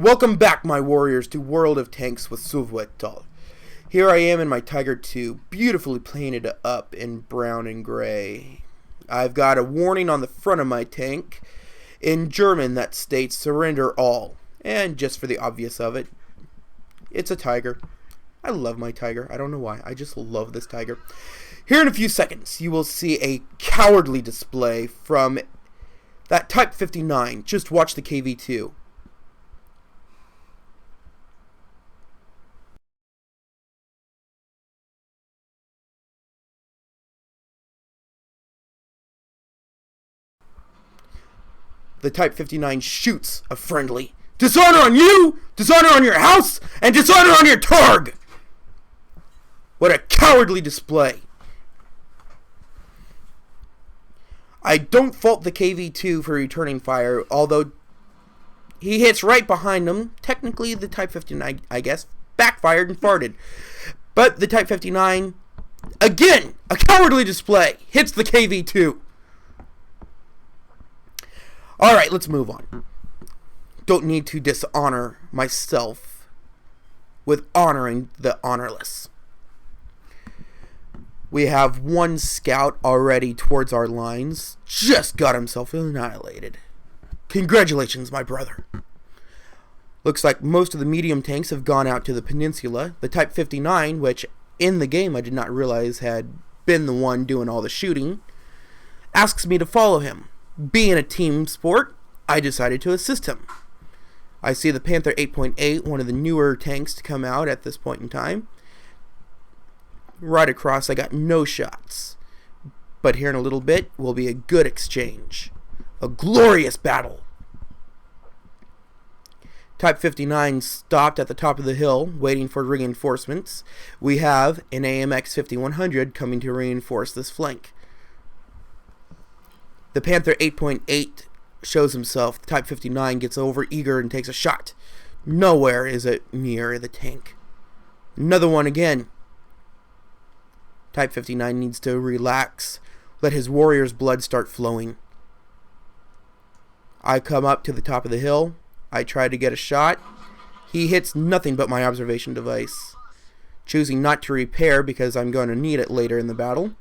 Welcome back, my warriors, to World of Tanks with Suvwetal. Here I am in my Tiger II, beautifully painted up in brown and gray. I've got a warning on the front of my tank in German that states surrender all. And just for the obvious of it, it's a Tiger. I love my Tiger. I don't know why. I just love this Tiger. Here in a few seconds, you will see a cowardly display from that Type 59. Just watch the KV-2. The Type 59 shoots a friendly. Dishonor on you, dishonor on your house, and dishonor on your Torg! What a cowardly display. I don't fault the KV-2 for returning fire, although he hits right behind him. Technically, the Type 59, I guess, backfired and farted. But the Type 59, again, a cowardly display, hits the KV-2. Alright, let's move on. Don't need to dishonor myself with honoring the honorless. We have one scout already towards our lines. Just got himself annihilated. Congratulations, my brother. Looks like most of the medium tanks have gone out to the peninsula. The Type 59, which in the game I did not realize had been the one doing all the shooting, asks me to follow him. Being a team sport, I decided to assist him. I see the Panther 8.8, one of the newer tanks to come out at this point in time. Right across, I got no shots. But here in a little bit will be a good exchange. A glorious battle. Type 59 stopped at the top of the hill, waiting for reinforcements. We have an AMX 5100 coming to reinforce this flank. The Panther 8.8 shows himself. The Type 59 gets over eager and takes a shot. Nowhere is it near the tank. Another one again. Type 59 needs to relax. Let his warrior's blood start flowing. I come up to the top of the hill. I try to get a shot. He hits nothing but my observation device. Choosing not to repair because I'm going to need it later in the battle,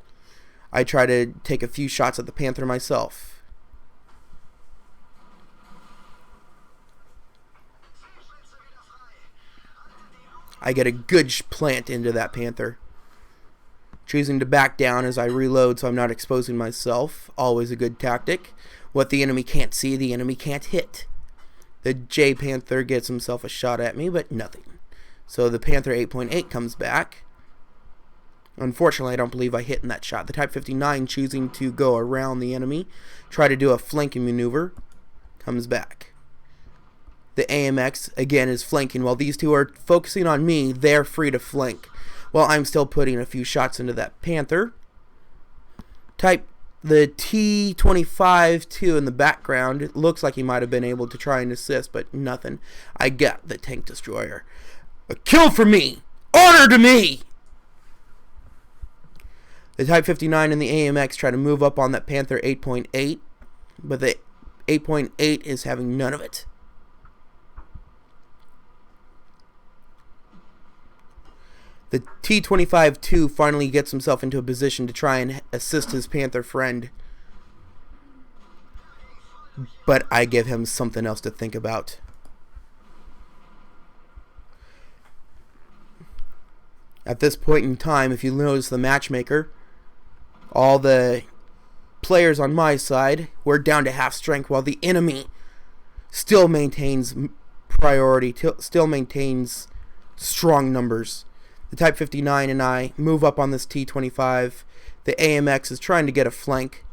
I try to take a few shots at the Panther myself. I get a good plant into that Panther. Choosing to back down as I reload so I'm not exposing myself. Always a good tactic. What the enemy can't see, the enemy can't hit. The J Panther gets himself a shot at me, but nothing. So the Panther 8.8 comes back. Unfortunately, I don't believe I hit in that shot. The Type 59 choosing to go around the enemy, try to do a flanking maneuver, comes back. The AMX, again, is flanking. While these two are focusing on me, they're free to flank. While I'm still putting a few shots into that Panther. The T-25-2 in the background, it looks like he might have been able to try and assist, but nothing. I got the tank destroyer. A kill for me! Honor to me! The Type 59 and the AMX try to move up on that Panther 8.8, but the 8.8 is having none of it. The T-25-2 finally gets himself into a position to try and assist his Panther friend, but I give him something else to think about. At this point in time, if you notice the matchmaker, all the players on my side were down to half strength, while the enemy still maintains priority, still maintains strong numbers. The Type 59 and I move up on this T-25. The AMX is trying to get a flank.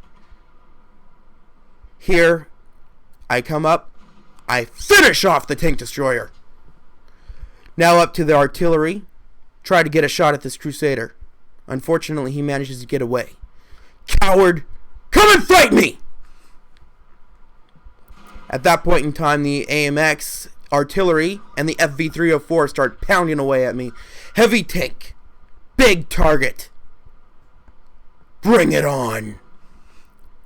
Here, I come up. I finish off the tank destroyer. Now up to the artillery. Try to get a shot at this Crusader. Unfortunately, he manages to get away. Coward! Come and fight me! At that point in time, the AMX, artillery, and the FV-304 start pounding away at me. Heavy tank. Big target. Bring it on.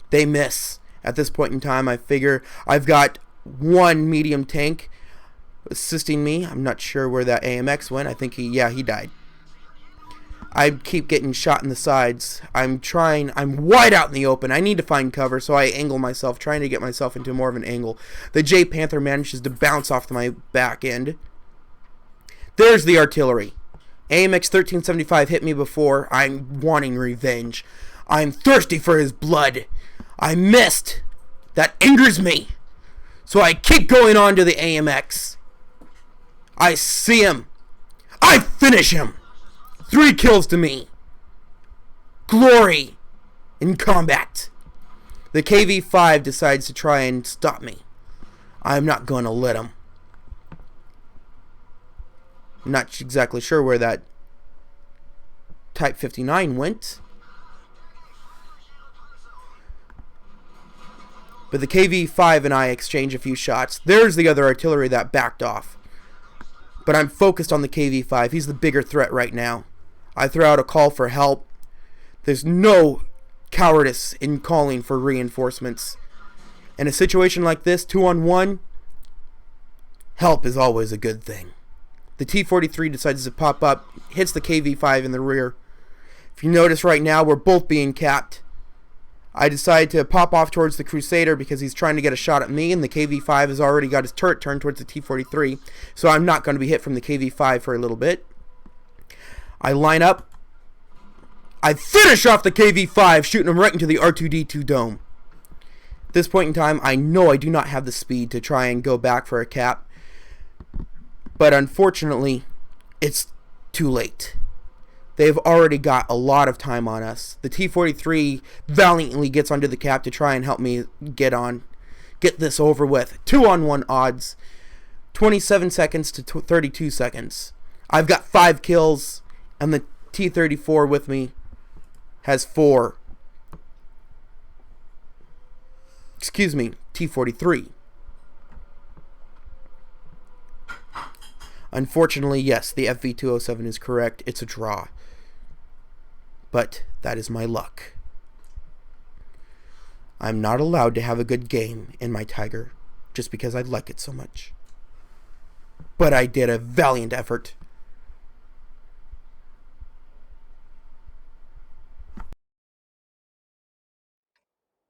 They miss. At this point in time, I figure I've got one medium tank assisting me. I'm not sure where that AMX went. I think he died. I keep getting shot in the sides. I'm wide out in the open. I need to find cover, so I angle myself, trying to get myself into more of an angle. The J Panther manages to bounce off my back end. There's the artillery. AMX 1375 hit me before. I'm wanting revenge. I'm thirsty for his blood. I missed. That angers me. So I keep going on to the AMX. I see him. I finish him. 3 kills to me. Glory in combat. The KV-5 decides to try and stop me. I'm not going to let him. I'm not exactly sure where that Type 59 went. But the KV-5 and I exchange a few shots. There's the other artillery that backed off. But I'm focused on the KV-5. He's the bigger threat right now. I throw out a call for help. There's no cowardice in calling for reinforcements. In a situation like this, 2-on-1, help is always a good thing. The T-43 decides to pop up, hits the KV-5 in the rear. If you notice right now, we're both being capped. I decide to pop off towards the Crusader because he's trying to get a shot at me, and the KV-5 has already got his turret turned towards the T-43, so I'm not going to be hit from the KV-5 for a little bit. I line up. I finish off the KV-5, shooting him right into the R2-D2 dome. At this point in time, I know I do not have the speed to try and go back for a cap, but unfortunately, it's too late. They've already got a lot of time on us. The T-43 valiantly gets onto the cap to try and help me get this over with. 2-on-1 odds. 27 seconds to 32 seconds. I've got 5 kills, and the T-34 with me has 4. Excuse me, T-43. Unfortunately, yes, the FV207 is correct. It's a draw. But that is my luck. I'm not allowed to have a good game in my Tiger just because I like it so much. But I did a valiant effort.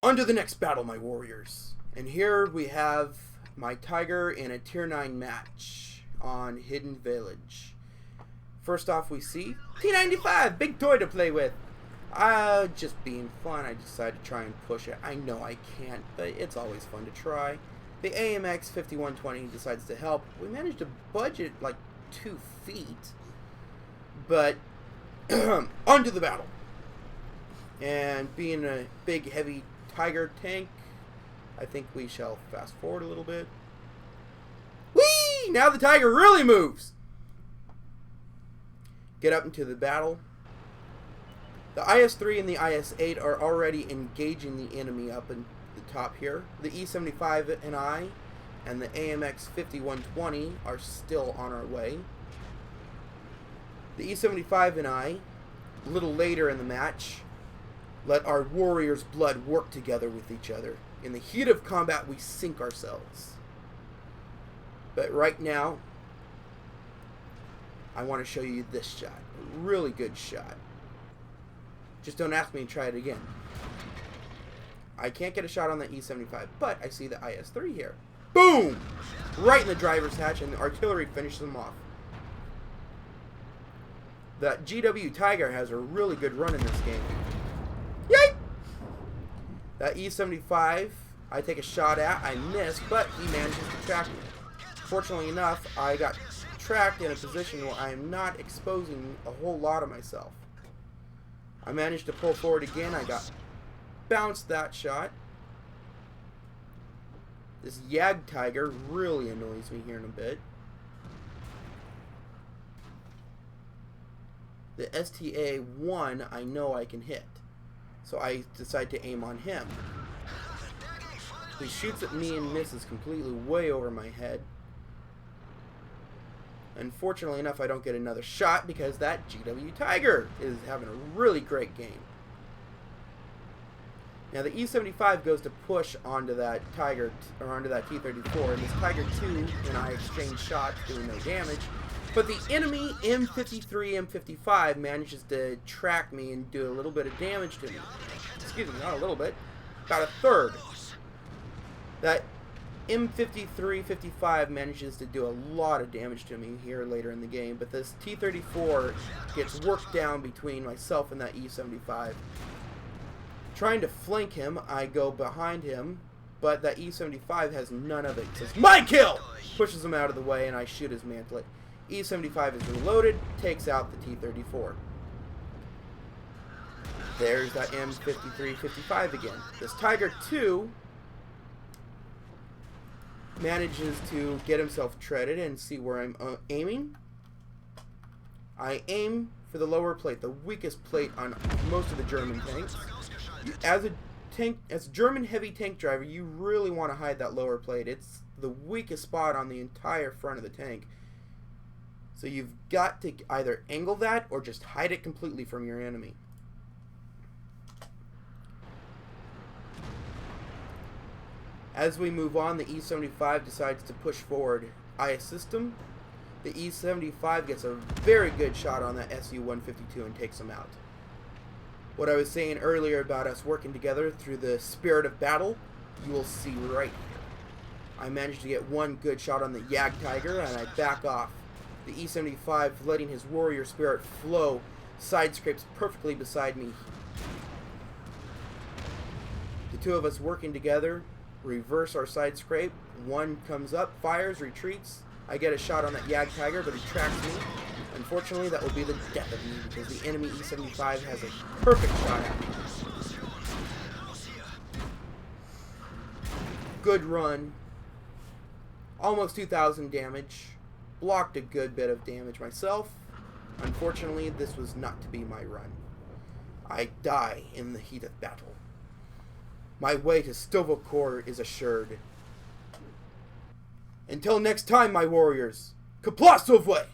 On to the next battle, my warriors. And here we have my Tiger in a Tier 9 match on Hidden Village. First off, we see T95, big toy to play with. Just being fun, I decided to try and push it. I know I can't, but it's always fun to try. The AMX 5120 decides to help. We managed to budget like 2 feet, but onto the battle. And being a big, heavy Tiger tank, I think we shall fast forward a little bit. Whee! Now the Tiger really moves! Get up into the battle. The IS-3 and the IS-8 are already engaging the enemy up in the top here. The E-75 and I and the AMX 5120 are still on our way. The E-75 and I, a little later in the match, let our warriors' blood work together with each other. In the heat of combat, we sink ourselves. But right now, I want to show you this shot. A really good shot. Just don't ask me to try it again. I can't get a shot on the E-75, but I see the IS-3 here. Boom! Right in the driver's hatch, and the artillery finishes them off. The GW Tiger has a really good run in this game. Yay! That E-75, I take a shot at, I miss, but he manages to track me. Fortunately enough, I got tracked in a position where I am not exposing a whole lot of myself. I managed to pull forward again. I got bounced that shot. This Yag Tiger really annoys me here in a bit. The STA-1 I know I can hit, so I decide to aim on him. He shoots at me and misses completely way over my head. Unfortunately enough, I don't get another shot because that GW Tiger is having a really great game. Now the E-75 goes to push onto that Tiger, or onto that T-34, and this Tiger 2 and I exchange shots, doing no damage. But the enemy M53, M55 manages to track me and do a little bit of damage to me. Excuse me, not a little bit, about a third. That M53, 55 manages to do a lot of damage to me here later in the game, but this T-34 gets worked down between myself and that E-75. Trying to flank him, I go behind him, but that E-75 has none of it. It says, "My kill!" Pushes him out of the way, and I shoot his mantlet. E-75 is reloaded, takes out the T-34. There's that M53, 55 again. This Tiger 2 manages to get himself treaded and see where I'm aiming. I aim for the lower plate, the weakest plate on most of the German tanks. As a German heavy tank driver, you really want to hide that lower plate. It's the weakest spot on the entire front of the tank. So you've got to either angle that or just hide it completely from your enemy. As we move on, the E-75 decides to push forward. I assist him. The E-75 gets a very good shot on that Su-152 and takes him out. What I was saying earlier about us working together through the spirit of battle, you will see right here. I managed to get one good shot on the Jagdtiger, and I back off. The E-75, letting his warrior spirit flow, side scrapes perfectly beside me. The two of us working together, reverse our side scrape. One comes up, fires, retreats. I get a shot on that Jagdtiger, but he tracks me. Unfortunately, that will be the death of me because the enemy E-75 has a perfect shot at me. Good run. Almost 2,000 damage. Blocked a good bit of damage myself. Unfortunately, this was not to be my run. I die in the heat of battle. My way to Sto-vo-kor is assured. Until next time, my warriors, Kapla Sovwe!